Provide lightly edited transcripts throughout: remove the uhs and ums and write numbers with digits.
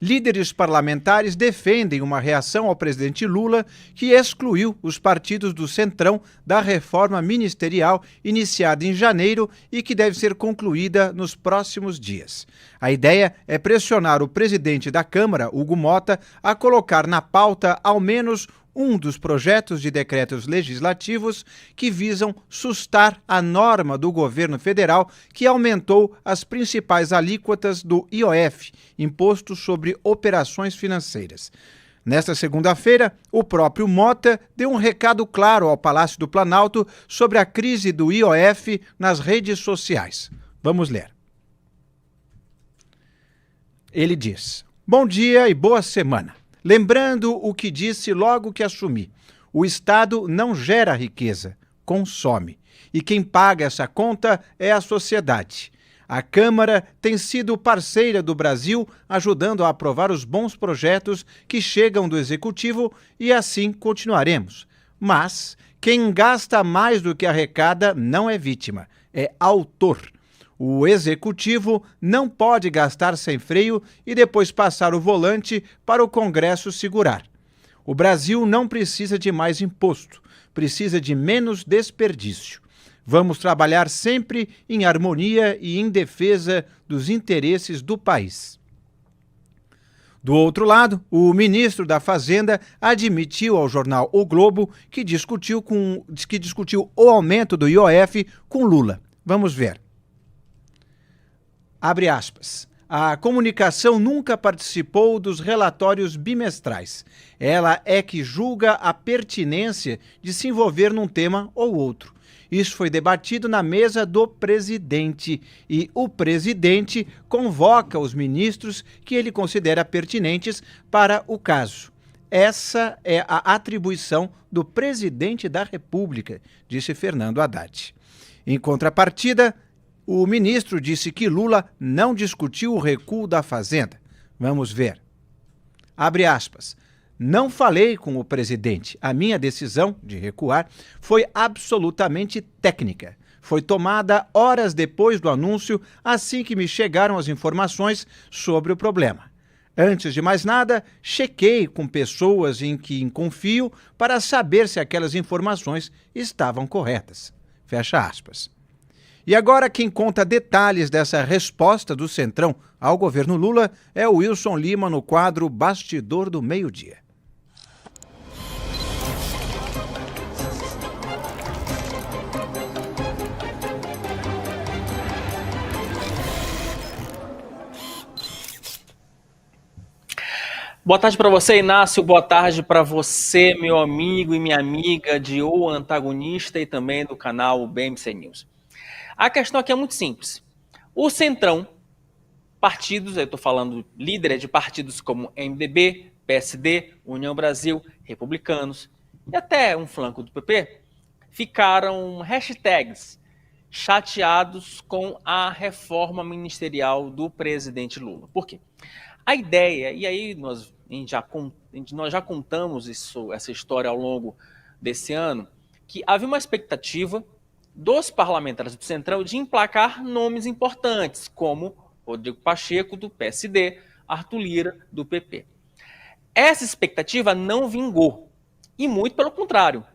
Líderes parlamentares defendem uma reação ao presidente Lula, que excluiu os partidos do Centrão da reforma ministerial iniciada em janeiro e que deve ser concluída nos próximos dias. A ideia é pressionar o presidente da Câmara, Hugo Mota, a colocar na pauta ao menos um dos projetos de decretos legislativos que visam sustar a norma do governo federal que aumentou as principais alíquotas do IOF, Imposto sobre Operações Financeiras. Nesta segunda-feira, o próprio Mota deu um recado claro ao Palácio do Planalto sobre a crise do IOF nas redes sociais. Vamos ler. Ele diz: "Bom dia e boa semana. Lembrando o que disse logo que assumi, o Estado não gera riqueza, consome. E quem paga essa conta é a sociedade. A Câmara tem sido parceira do Brasil, ajudando a aprovar os bons projetos que chegam do Executivo e assim continuaremos. Mas quem gasta mais do que arrecada não é vítima, é autor. O Executivo não pode gastar sem freio e depois passar o volante para o Congresso segurar. O Brasil não precisa de mais imposto, precisa de menos desperdício. Vamos trabalhar sempre em harmonia e em defesa dos interesses do país." Do outro lado, o ministro da Fazenda admitiu ao jornal O Globo que discutiu o aumento do IOF com Lula. Vamos ver. Abre aspas. "A comunicação nunca participou dos relatórios bimestrais. Ela é que julga a pertinência de se envolver num tema ou outro. Isso foi debatido na mesa do presidente e o presidente convoca os ministros que ele considera pertinentes para o caso. Essa é a atribuição do presidente da República", disse Fernando Haddad. Em contrapartida, o ministro disse que Lula não discutiu o recuo da Fazenda. Vamos ver. Abre aspas. "Não falei com o presidente. A minha decisão de recuar foi absolutamente técnica. Foi tomada horas depois do anúncio, assim que me chegaram as informações sobre o problema. Antes de mais nada, chequei com pessoas em quem confio para saber se aquelas informações estavam corretas." Fecha aspas. E agora quem conta detalhes dessa resposta do Centrão ao governo Lula é o Wilson Lima no quadro Bastidor do Meio-Dia. Boa tarde para você, Inácio. Boa tarde para você, meu amigo e minha amiga de O Antagonista e também do canal BMC News. A questão aqui é muito simples. O Centrão, partidos, eu estou falando líderes de partidos como MDB, PSD, União Brasil, Republicanos e até um flanco do PP, ficaram hashtags chateados com a reforma ministerial do presidente Lula. Por quê? A ideia, e aí nós já contamos essa história ao longo desse ano, que havia uma expectativa dos parlamentares do Centrão de emplacar nomes importantes, como Rodrigo Pacheco, do PSD, Arthur Lira, do PP. Essa expectativa não vingou, e muito pelo contrário.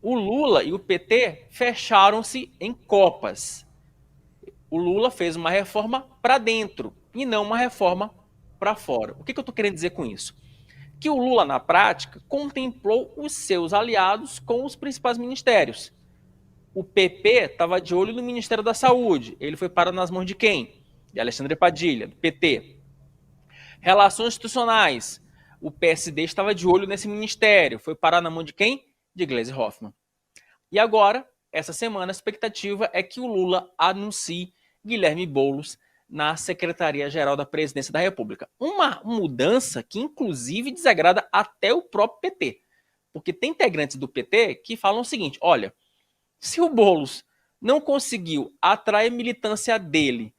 O Lula e o PT fecharam-se em copas. O Lula fez uma reforma para dentro e não uma reforma para fora. O que eu estou querendo dizer com isso? Que o Lula, na prática, contemplou os seus aliados com os principais ministérios. O PP estava de olho no Ministério da Saúde. Ele foi parar nas mãos de quem? De Alexandre Padilha, do PT. Relações institucionais. O PSD estava de olho nesse ministério. Foi parar na mão de quem? De Gleisi Hoffmann. E agora, essa semana, a expectativa é que o Lula anuncie Guilherme Boulos na Secretaria-Geral da Presidência da República. Uma mudança que, inclusive, desagrada até o próprio PT. Porque tem integrantes do PT que falam o seguinte, olha, se o Boulos não conseguiu atrair a militância dele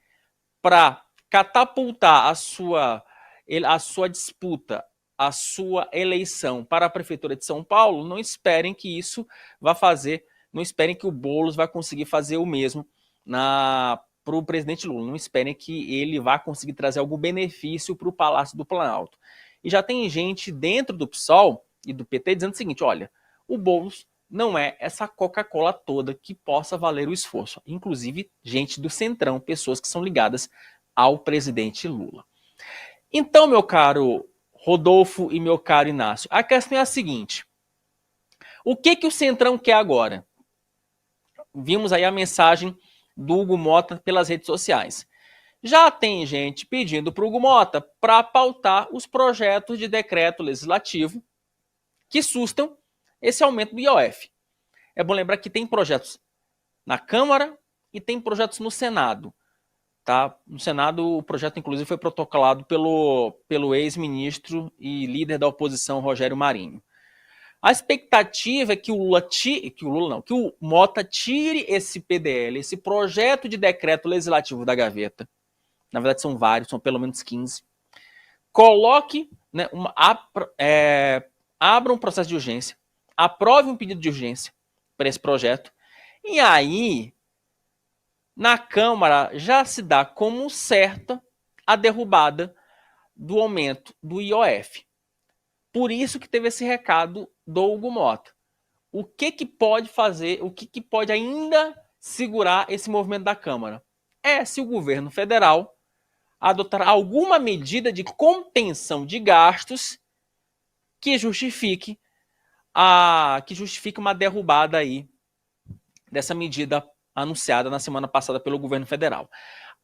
para catapultar a sua disputa, a sua eleição para a Prefeitura de São Paulo, não esperem que isso vá fazer, não esperem que o Boulos vai conseguir fazer o mesmo para o presidente Lula. Não esperem que ele vá conseguir trazer algum benefício para o Palácio do Planalto. E já tem gente dentro do PSOL e do PT dizendo o seguinte, olha, o Boulos não é essa Coca-Cola toda que possa valer o esforço. Inclusive, gente do Centrão, pessoas que são ligadas ao presidente Lula. Então, meu caro Rodolfo e meu caro Inácio, a questão é a seguinte. O que o Centrão quer agora? Vimos aí a mensagem do Hugo Mota pelas redes sociais. Já tem gente pedindo para o Hugo Mota para pautar os projetos de decreto legislativo que sustam esse aumento do IOF. É bom lembrar que tem projetos na Câmara e tem projetos no Senado. Tá? No Senado, o projeto, inclusive, foi protocolado pelo ex-ministro e líder da oposição, Rogério Marinho. A expectativa é que o Mota tire esse PDL, esse projeto de decreto legislativo da gaveta. Na verdade, são vários, são pelo menos 15. Coloque, né, abra um processo de urgência, aprove um pedido de urgência para esse projeto, e aí, na Câmara, já se dá como certa a derrubada do aumento do IOF. Por isso que teve esse recado do Hugo Mota. O que pode fazer, o que pode ainda segurar esse movimento da Câmara? É se o governo federal adotar alguma medida de contenção de gastos que justifique uma derrubada aí dessa medida anunciada na semana passada pelo governo federal.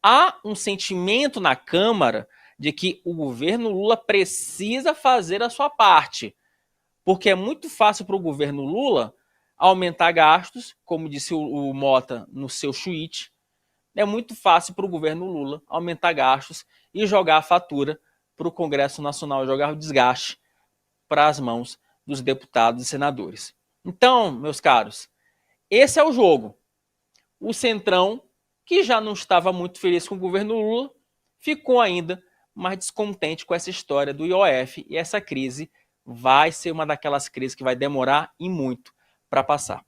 Há um sentimento na Câmara de que o governo Lula precisa fazer a sua parte, porque é muito fácil para o governo Lula aumentar gastos, como disse o Mota no seu tweet, é muito fácil para o governo Lula aumentar gastos e jogar a fatura para o Congresso Nacional, jogar o desgaste para as mãos dos deputados e senadores. Então, meus caros, esse é o jogo. O Centrão, que já não estava muito feliz com o governo Lula, ficou ainda mais descontente com essa história do IOF, e essa crise vai ser uma daquelas crises que vai demorar e muito para passar.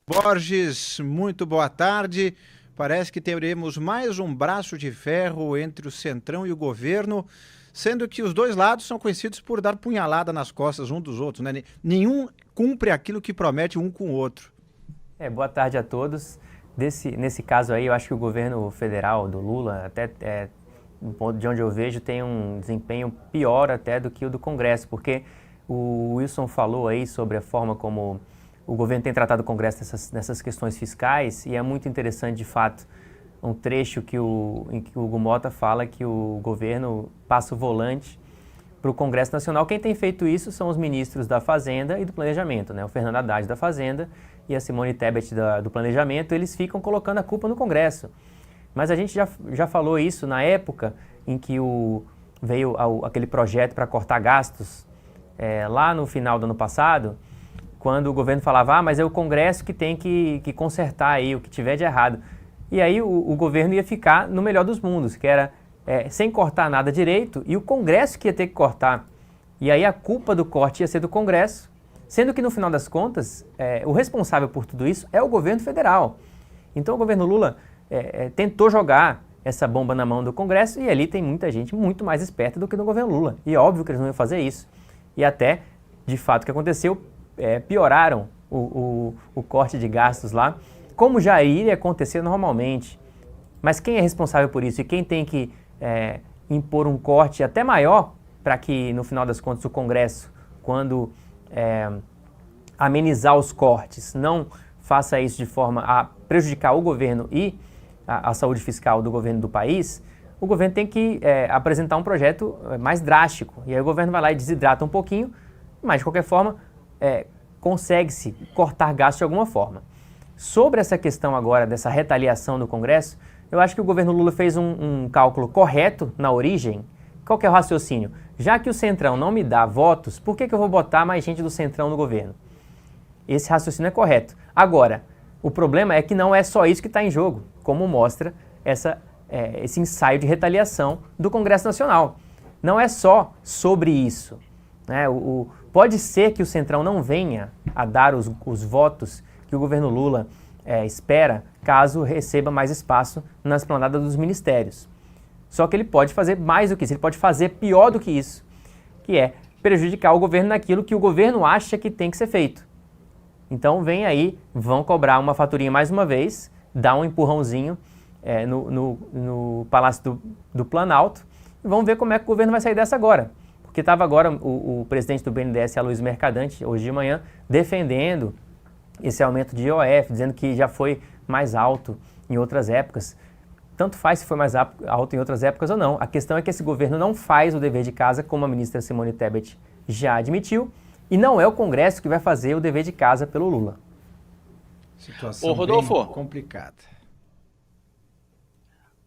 Borges, muito boa tarde. Parece que teremos mais um braço de ferro entre o Centrão e o governo, sendo que os dois lados são conhecidos por dar punhalada nas costas um dos outros, né? Nenhum cumpre aquilo que promete um com o outro. Boa tarde a todos. Nesse caso aí, eu acho que o governo federal do Lula, até de onde eu vejo, tem um desempenho pior até do que o do Congresso, porque o Wilson falou aí sobre a forma como o governo tem tratado o Congresso nessas questões fiscais, e é muito interessante, de fato, um trecho em que o Hugo Mota fala que o governo passa o volante para o Congresso Nacional. Quem tem feito isso são os ministros da Fazenda e do Planejamento, né? O Fernando Haddad da Fazenda e a Simone Tebet do Planejamento. Eles ficam colocando a culpa no Congresso. Mas a gente já falou isso na época em que veio aquele projeto para cortar gastos, lá no final do ano passado, quando o governo falava, mas é o Congresso que tem que consertar aí o que tiver de errado. E aí o governo ia ficar no melhor dos mundos, que era sem cortar nada direito, e o Congresso que ia ter que cortar. E aí a culpa do corte ia ser do Congresso, sendo que no final das contas, o responsável por tudo isso é o governo federal. Então o governo Lula tentou jogar essa bomba na mão do Congresso, e ali tem muita gente muito mais esperta do que no governo Lula. E é óbvio que eles não iam fazer isso. E até, de fato, o que aconteceu, pioraram o corte de gastos lá, como já iria acontecer normalmente. Mas quem é responsável por isso e quem tem que impor um corte até maior para que, no final das contas, o Congresso, quando amenizar os cortes, não faça isso de forma a prejudicar o governo e a saúde fiscal do governo do país, o governo tem que apresentar um projeto mais drástico. E aí o governo vai lá e desidrata um pouquinho, mas, de qualquer forma, consegue-se cortar gastos de alguma forma. Sobre essa questão agora dessa retaliação do Congresso, eu acho que o governo Lula fez um cálculo correto na origem. Qual que é o raciocínio? Já que o Centrão não me dá votos, por que eu vou botar mais gente do Centrão no governo? Esse raciocínio é correto. Agora, o problema é que não é só isso que está em jogo, como mostra esse ensaio de retaliação do Congresso Nacional. Não é só sobre isso, né? Pode ser que o Centrão não venha a dar os votos que o governo Lula espera caso receba mais espaço na esplanada dos ministérios. Só que ele pode fazer mais do que isso, ele pode fazer pior do que isso, que é prejudicar o governo naquilo que o governo acha que tem que ser feito. Então vem aí, vão cobrar uma faturinha mais uma vez, dar um empurrãozinho no Palácio do Planalto, e vamos ver como é que o governo vai sair dessa agora. Porque estava agora o presidente do BNDES, Aloysio Mercadante, hoje de manhã, defendendo esse aumento de IOF, dizendo que já foi mais alto em outras épocas. Tanto faz se foi mais alto em outras épocas ou não. A questão é que esse governo não faz o dever de casa, como a ministra Simone Tebet já admitiu, e não é o Congresso que vai fazer o dever de casa pelo Lula. Situação Ô, Rodolfo, bem complicada.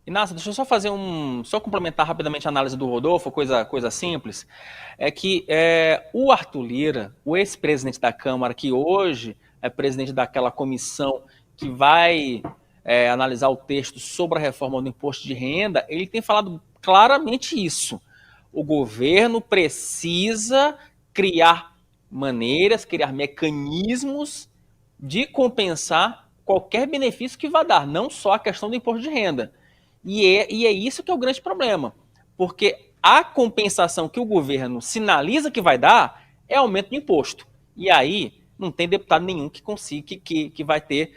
Inácio, deixa eu só complementar rapidamente a análise do Rodolfo, coisa simples. É que o Arthur Lira, o ex-presidente da Câmara, que hoje é presidente daquela comissão que vai analisar o texto sobre a reforma do imposto de renda, ele tem falado claramente isso. O governo precisa criar maneiras, criar mecanismos de compensar qualquer benefício que vá dar, não só a questão do imposto de renda. E é isso que é o grande problema, porque a compensação que o governo sinaliza que vai dar é aumento de imposto. E aí não tem deputado nenhum que consiga, que vai ter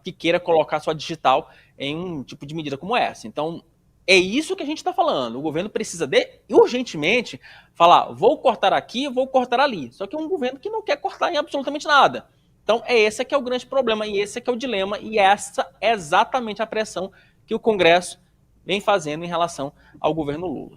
que queira colocar sua digital em um tipo de medida como essa. Então, é isso que a gente está falando. O governo precisa urgentemente falar, vou cortar aqui, vou cortar ali. Só que é um governo que não quer cortar em absolutamente nada. Então, esse que é o grande problema, e esse que é o dilema, e essa é exatamente a pressão que o Congresso vem fazendo em relação ao governo Lula.